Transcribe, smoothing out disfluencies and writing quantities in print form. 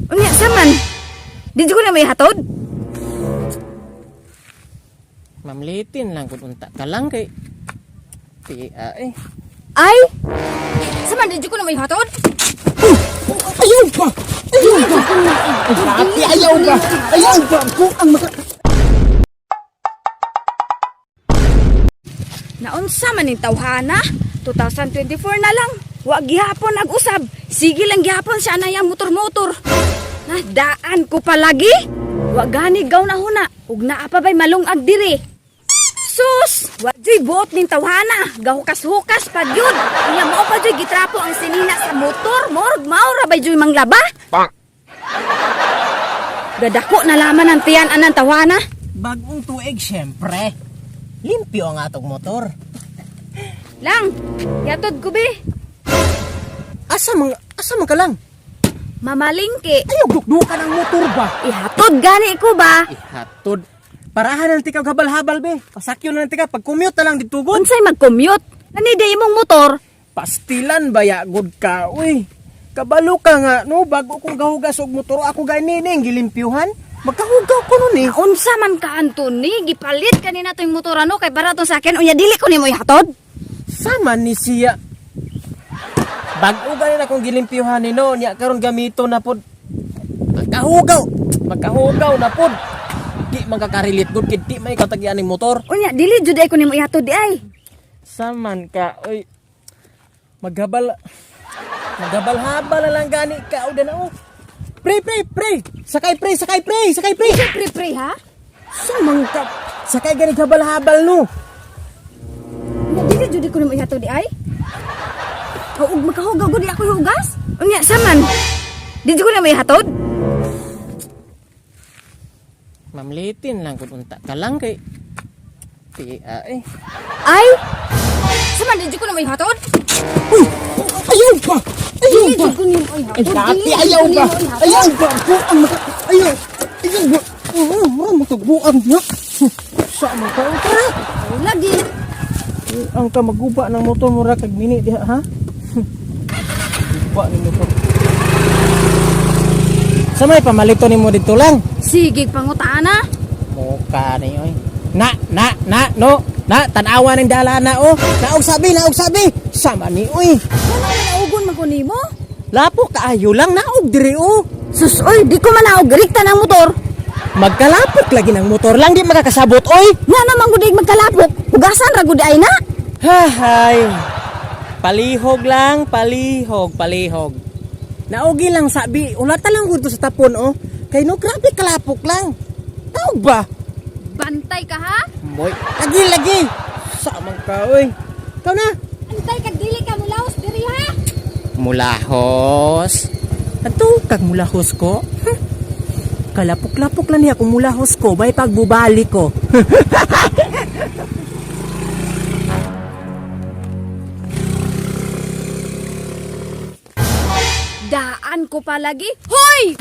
Unya saman. Di ko na may hatod. Mamlitin lang kung unta ka lang kay Pia eh. Ay! Saman, di ko na may hatod. Ayaw ba? Ayaw ba? Ate, ayaw ba? Ayaw ba? Kung ang maka... Naunsa man ning tawhana? 2024 na lang. Wa gihapon nag-usab. Sige lang gihapon siya na yang motor-motor. Daan ko palagi. Wa gani gaw na huna. Ug naa pa bay malungag diri. Sus! Wa joy buot ning tawhana. Gahukas-hukas pa gyud. Unya mao pa joy gitrapo ang sinina sa motor. Morg mao ra bay joy manglaba. Gadako na laman ang tiyan anang tawhana. Bagong tuig syempre. Limpyo ang atong motor. Lang, yatod ko be. Asa man ka lang? Mamalingki. Ayaw, dukdukan ang motor ba? Ihatod gani ko ba? Ihatod. Parahan ng tikaw habal-habal be. Pasakyo na ng tikaw. Pag-commute na lang ditugon. Unsay mag-commute? Nanida imong motor. Pastilan baya good ka. Uy, kabalo ka nga no. Bago kong gahugas og motor ako ganining gilimpyuhan. Magkahugaw ko nun eh. Unsa man ka Anthony, gipalit kanina to yung motor ano kay barato sa akin unya dili ko nimo ihatod. Sama ni siya. Bago ganin akong gilimpyuhan ni no. Nya karon gamito na pod. Magkahugaw na pod. Di magkakarilit good kid di may katagyan ni motor. Unya dili jud ay ko nimo ihatod di ay. Saman ka, oy. Maghabal-habal na lang gani ka o na oh. Pre. Sakay pre. Pre ha? Saman ka. Sakay gani habal-habal no. Unya dili jud ko nimo ihatod di ay. Ug makahugaw gud di ako hugas. Unya saman. Di jud ko nimo ihatod. Mamlitin lang kung unta ka lang kay Pia eh. Ay! Saman di jud ko nimo ihatod. Uy! Ayaw ba? Ayaw Dili ba? jud ko nimo ihatod. Ate, ayaw ba? Ayaw ba? Kung ang maka... Ayaw! Ayaw ba? Mura matagbuan niya. Sama ka ang tara. Ay, lagi. Ang ka maguba ng motor mura kag mini diha ha. Guba ni motor. Sa may pamalito nimo dito lang. Sige pangutana. Muka ni oy. Na, tanawa ng dalana oh. Naog sabi. Sama ni oy. Ano naugon man ko nimo? Lapo kaayo lang naog diri oh. Sus oy, di ko man naog rikta ng motor. Magkalapot lagi ng motor lang di makakasabot oy. Nga naman gud magkalapok. Hugasan ra gud ay na. Hahay. Palihog lang, palihog. Naogi lang sabi, ulata lang gud sa tapon oh. Kay no grabe kalapok lang. Taog ba? Bantay ka ha? Boy, lagi. Samang ka oy. Ikaw na. Bantay ka dili ka mulaos diri ha? Mulahos. Ato kag mulahos ko. Kalapok-lapok lang niya kung mulahos ko. May pagbubali ko. Daan ko palagi. Hoy!